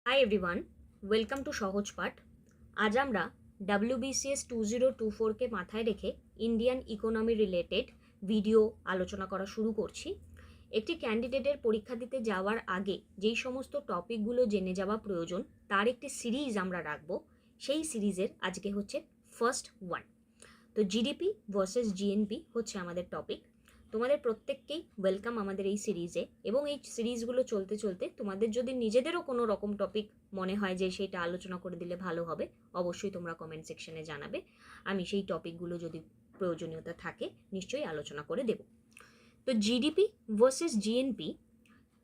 Hi everyone, welcome to সহজ পাঠ। আজ আমরা WBCS 2024কে মাথায় রেখে ইন্ডিয়ান ইকোনমি রিলেটেড ভিডিও আলোচনা করা শুরু করছি। একটি ক্যান্ডিডেটের পরীক্ষা দিতে যাওয়ার আগে যেই সমস্ত টপিকগুলো জেনে যাওয়া প্রয়োজন তার একটি সিরিজ আমরা রাখবো। সেই সিরিজের আজকে হচ্ছে ফার্স্ট ওয়ান। তো জিডিপি ভার্সেস জিএনপি হচ্ছে আমাদের টপিক। তোমাদের প্রত্যেককেই ওয়েলকাম আমাদের এই সিরিজে, এবং এই সিরিজগুলো চলতে চলতে তোমাদের যদি নিজেদেরও কোনো রকম টপিক মনে হয় যে সেটা আলোচনা করে দিলে ভালো হবে, অবশ্যই তোমরা কমেন্ট সেকশনে জানাবে। আমি সেই টপিকগুলো যদি প্রয়োজনীয়তা থাকে নিশ্চয়ই আলোচনা করে দেব। তো জিডিপি ভার্সেস জিএনপি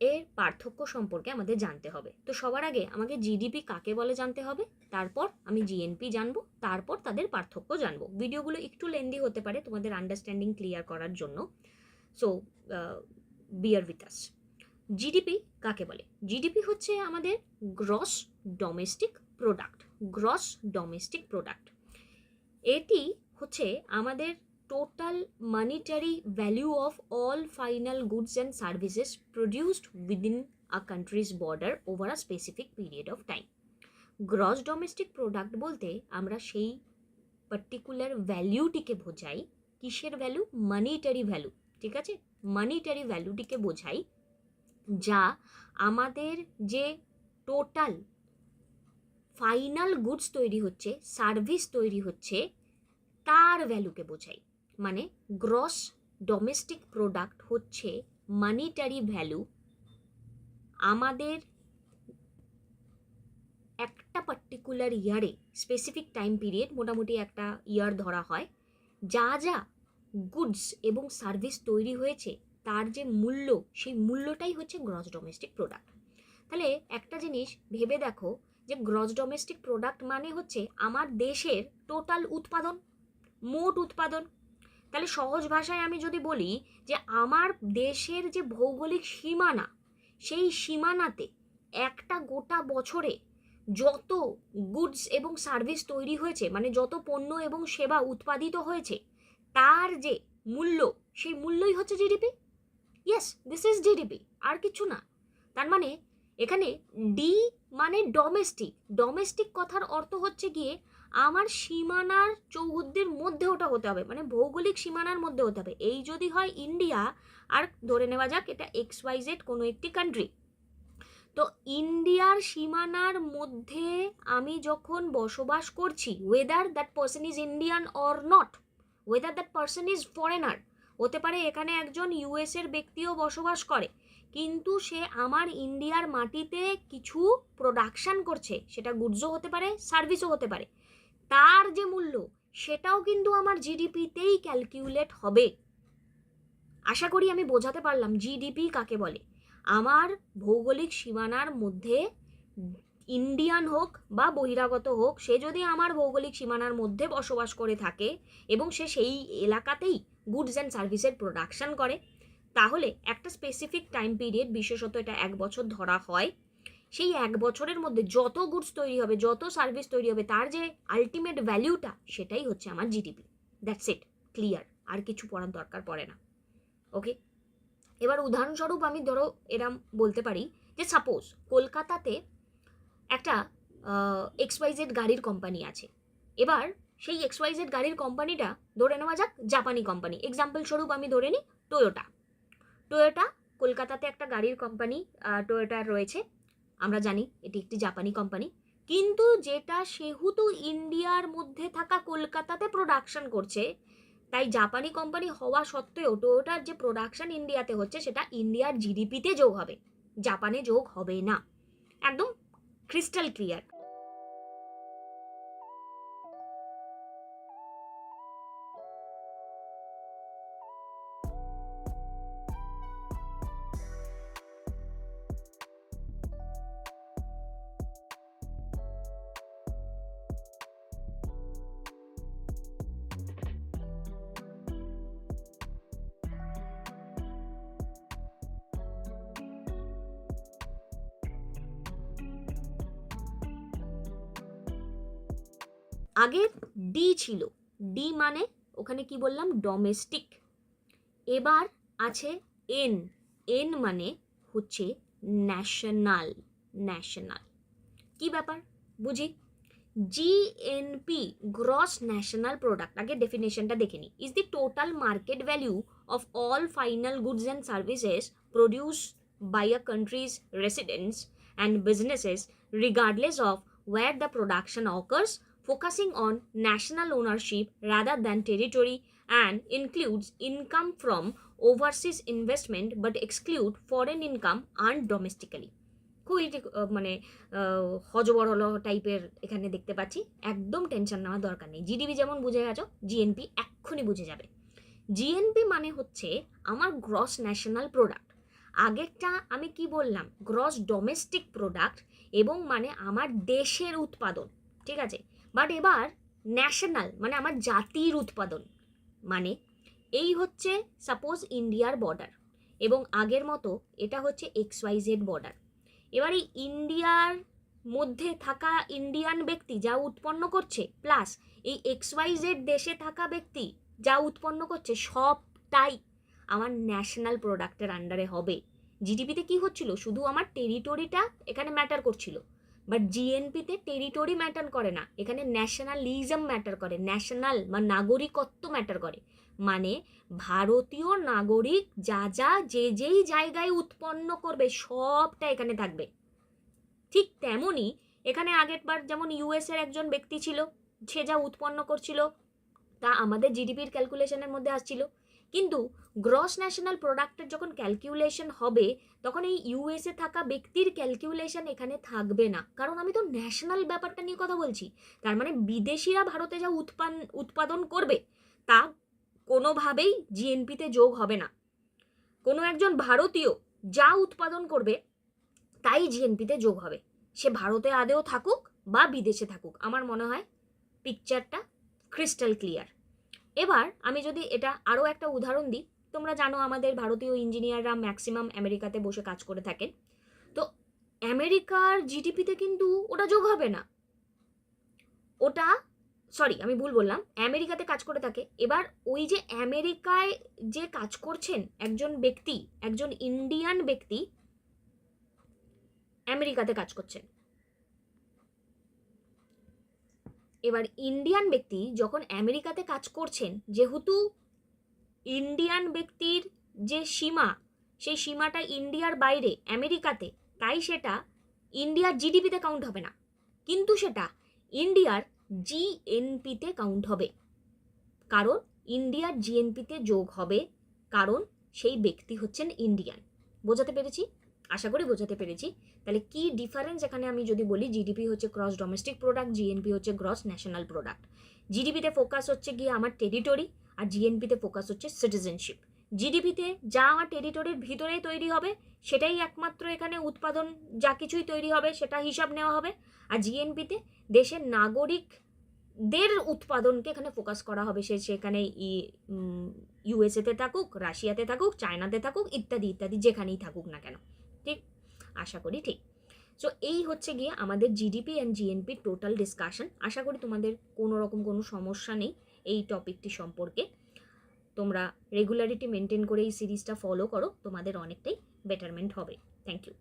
এর পার্থক্য সম্পর্কে আমাদের জানতে হবে। তো সবার আগে আমাকে জিডিপি কাকে বলে জানতে হবে, তারপর আমি জিএনপি জানবো, তারপর তাদের পার্থক্য জানবো। ভিডিওগুলো একটু লেন্দি হতে পারে তোমাদের আন্ডারস্ট্যান্ডিং ক্লিয়ার করার জন্য, so beer with us. GDP কাকে বলে? জিডিপি হচ্ছে আমাদের gross domestic product. Gross domestic product এটি হচ্ছে আমাদের total monetary value of all final goods and services produced within a country's border over a specific period of time. Gross domestic product বলতে আমরা সেই পার্টিকুলার ভ্যালুটিকে বোঝাই। কিসের ভ্যালু? Monetary value. ঠিক আছে, মানিটারি ভ্যালুটিকে বোঝাই যা আমাদের যে টোটাল ফাইনাল গুডস তৈরি হচ্ছে, সার্ভিস তৈরি হচ্ছে, তার ভ্যালুকে বোঝাই। মানে গ্রস ডোমেস্টিক প্রোডাক্ট হচ্ছে মানিটারি ভ্যালু আমাদের একটা পার্টিকুলার ইয়ারে, স্পেসিফিক টাইম পিরিয়ড, মোটামুটি একটা ইয়ার ধরা হয়, যা যা গুডস এবং সার্ভিস তৈরি হয়েছে তার যে মূল্য, সেই মূল্যটাই হচ্ছে গ্রস ডোমেস্টিক প্রোডাক্ট। তাহলে একটা জিনিস ভেবে দেখো যে গ্রস ডোমেস্টিক প্রোডাক্ট মানে হচ্ছে আমার দেশের টোটাল উৎপাদন, মোট উৎপাদন। তাহলে সহজ ভাষায় আমি যদি বলি যে আমার দেশের যে ভৌগোলিক সীমানা, সেই সীমানাতে একটা গোটা বছরে যত গুডস এবং সার্ভিস তৈরি হয়েছে, মানে যত পণ্য এবং সেবা উৎপাদিত হয়েছে, তার যে মূল্য, সেই মূল্যই হচ্ছে GDP. Yes, this is GDP, আর কিছু না। তার মানে এখানে ডি মানে ডোমেস্টিক। ডোমেস্টিক কথার অর্থ হচ্ছে গিয়ে আমার সীমানার চৌহদ্দির মধ্যে ওটা হতে হবে, মানে ভৌগোলিক সীমানার মধ্যে হতে হবে। এই যদি হয় ইন্ডিয়া, আর ধরে নেওয়া যাক এটা XYZ কোনো একটি কান্ট্রি, তো ইন্ডিয়ার সীমানার মধ্যে আমি যখন বসবাস করছি, weather that person is Indian or not, weather that person is foreigner, হতে পারে এখানে একজন ইউএসের ব্যক্তিও বসবাস করে, কিন্তু সে আমার ইন্ডিয়ার মাটিতে কিছু প্রোডাকশন করছে, সেটা গুডসও হতে পারে, সার্ভিসও হতে পারে, তার যে মূল্য সেটাও কিন্তু আমার জিডিপিতেই ক্যালকুলেট হবে। আশা করি আমি বোঝাতে পারলাম জিডিপি কাকে বলে। আমার ভৌগোলিক সীমানার মধ্যে ইন্ডিয়ান হোক বা বহিরাগত হোক, সে যদি আমার ভৌগোলিক সীমানার মধ্যে বসবাস করে থাকে এবং সে সেই এলাকাতেই গুডস অ্যান্ড সার্ভিসের প্রোডাকশন করে, তাহলে একটা স্পেসিফিক টাইম পিরিয়ড, বিশেষত এটা 1 বছর ধরা হয়, সেই 1 বছরের মধ্যে যত গুডস তৈরি হবে, যত সার্ভিস তৈরি হবে, তার যে আলটিমেট ভ্যালুটা, সেটাই হচ্ছে আমার জিডিপি। দ্যাটস ইট, ক্লিয়ার, আর কিছু পড়ার দরকার পড়ে না। ওকে, এবার উদাহরণস্বরূপ আমি ধরো এরম বলতে পারি যে সাপোজ কলকাতাতে একটা XYZ গাড়ির কোম্পানি আছে। এবার সেই XYZ গাড়ির কোম্পানিটা ধরে নেওয়া যাক জাপানি কোম্পানি। এক্সাম্পল স্বরূপ আমি ধরে নিই টয়োটা। টয়োটা কলকাতাতে একটা গাড়ির কোম্পানি টয়োটার রয়েছে, আমরা জানি এটি একটি জাপানি কোম্পানি, কিন্তু যেটা সেহেতু ইন্ডিয়ার মধ্যে থাকা কলকাতাতে প্রোডাকশন করছে, তাই জাপানি কোম্পানি হওয়া সত্ত্বেও টয়োটার যে প্রোডাকশন ইন্ডিয়াতে হচ্ছে সেটা ইন্ডিয়ার জিডিপিতে যোগ হবে, জাপানে যোগ হবে না। একদম ক্রিস্টাল ক্লিয়ার। আগে ডি ছিল, ডি মানে ওখানে কি বললাম, ডোমেস্টিক। এবার আছে এন, এন মানে হচ্ছে ন্যাশনাল। ন্যাশনাল কি ব্যাপার বুঝি। জিএনপি গ্রস ন্যাশনাল প্রোডাক্ট, আগে ডেফিনেশনটা দেখে নিই, is the total market value of all final goods and services produce by a country's residents and businesses regardless of where the production occurs, focusing on national ownership rather than territory, and includes income from overseas investment but exclude foreign income earned domestically. খুবই মানে হজবরল টাইপের এখানে দেখতে পাচ্ছি, একদম tension নেওয়ার দরকার নেই। জিডিপি যেমন বুঝে গেছো, জিএনপি এক্ষুনি বুঝে যাবে। জিএনপি মানে হচ্ছে আমার গ্রস ন্যাশনাল প্রোডাক্ট। আগেরটা আমি কি বললাম, গ্রস ডোমেস্টিক প্রোডাক্ট, এবং মানে আমার দেশের উৎপাদন, ঠিক আছে। বাট এবার ন্যাশনাল মানে আমার জাতির উৎপাদন, মানে এই হচ্ছে সাপোজ ইন্ডিয়ার বর্ডার, এবং আগের মতো এটা হচ্ছে XYZ বর্ডার। এবার এই ইন্ডিয়ার মধ্যে থাকা ইন্ডিয়ান ব্যক্তি যা উৎপন্ন করছে, প্লাস এই XYZ দেশে থাকা ব্যক্তি যা উৎপন্ন করছে, সবটাই আমার ন্যাশনাল প্রোডাক্টের আন্ডারে হবে। জিডিপিতে কি হচ্ছিল, শুধু আমার টেরিটরিটা এখানে ম্যাটার করছিল, বাট জিএনপিতে টেরিটরি ম্যাটার করে না, এখানে ন্যাশনালিজম ম্যাটার করে, ন্যাশনাল বা নাগরিকত্ব ম্যাটার করে। মানে ভারতীয় নাগরিক যা যা যেই জায়গায় উৎপন্ন করবে সবটা এখানে থাকবে। ঠিক তেমনই এখানে আগেরবার যেমন ইউএসের একজন ব্যক্তি ছিল, সে যা উৎপন্ন করছিল তা আমাদের জিডিপির ক্যালকুলেশনের মধ্যে আসছিল, কিন্তু গ্রস ন্যাশনাল প্রোডাক্টের যখন ক্যালকুলেশন হবে তখন এই ইউএসএ থাকা ব্যক্তির ক্যালকুলেশন এখানে থাকবে না, কারণ আমি তো ন্যাশনাল ব্যাপারটা নিয়ে কথা বলছি। তার মানে বিদেশিরা ভারতে যা উৎপাদন করবে তা কোনোভাবেই জিএনপিতে যোগ হবে না। কোনো একজন ভারতীয় যা উৎপাদন করবে তাই জিএনপিতে যোগ হবে, সে ভারতে আদেও থাকুক বা বিদেশে থাকুক। আমার মনে হয় পিকচারটা ক্রিস্টাল ক্লিয়ার। এবার আমি যদি এটা আরও একটা উদাহরণ দিই, তোমরা জানো আমাদের ভারতীয় ইঞ্জিনিয়াররা ম্যাক্সিমাম আমেরিকাতে বসে কাজ করে থাকেন, তো আমেরিকার জিডিপিতে কিন্তু ওটা যোগ হবে না, ওটা সরি আমি ভুল বললাম, আমেরিকাতে কাজ করে থাকে। এবার ওই যে আমেরিকায় যে কাজ করছেন একজন ব্যক্তি, একজন ইন্ডিয়ান ব্যক্তি আমেরিকাতে কাজ করছেন, এবার ইন্ডিয়ান ব্যক্তি যখন আমেরিকাতে কাজ করছেন, যেহেতু ইন্ডিয়ান ব্যক্তির যে সীমা, সেই সীমাটা ইন্ডিয়ার বাইরে আমেরিকাতে, তাই সেটা ইন্ডিয়ার জিডিপিতে কাউন্ট হবে না, কিন্তু সেটা ইন্ডিয়ার জিএনপিতে কাউন্ট হবে, কারণ ইন্ডিয়ার জিএনপিতে যোগ হবে, কারণ সেই ব্যক্তি হচ্ছেন ইন্ডিয়ান। বোঝাতে পেরেছি? আশা করি বোঝাতে পেরেছি। তাহলে কি ডিফারেন্স এখানে আমি যদি বলি, জিডিপি হচ্ছে গ্রস ডোমেস্টিক প্রোডাক্ট, জিএনপি হচ্ছে গ্রস ন্যাশনাল প্রোডাক্ট। জিডিপিতে ফোকাস হচ্ছে গিয়ে আমার টেরিটরি, আর জিএনপিতে ফোকাস হচ্ছে সিটিজেনশিপ। জিডিপিতে যা আমার টেরিটরির ভিতরেই তৈরি হবে সেটাই একমাত্র এখানে উৎপাদন, যা কিছুই তৈরি হবে সেটা হিসাব নেওয়া হবে, আর জিএনপিতে দেশের নাগরিকদের উৎপাদনকে এখানে ফোকাস করা হবে, সেখানে ইউএসএতে থাকুক, রাশিয়াতে থাকুক, চায়নাতে থাকুক, ইত্যাদি ইত্যাদি, যেখানেই থাকুক না কেন। ঠিক, আশা করি ঠিক। সো এই হচ্ছে গিয়ে আমাদের জিডিপি অ্যান্ড জিএনপির টোটাল ডিসকাশন। আশা করি তোমাদের কোনো রকম কোনো সমস্যা নেই এই টপিকটি সম্পর্কে। তোমরা রেগুলারিটি মেনটেন করে এই সিরিজটা ফলো করো, তোমাদের অনেকটাই বেটারমেন্ট হবে। Thank you.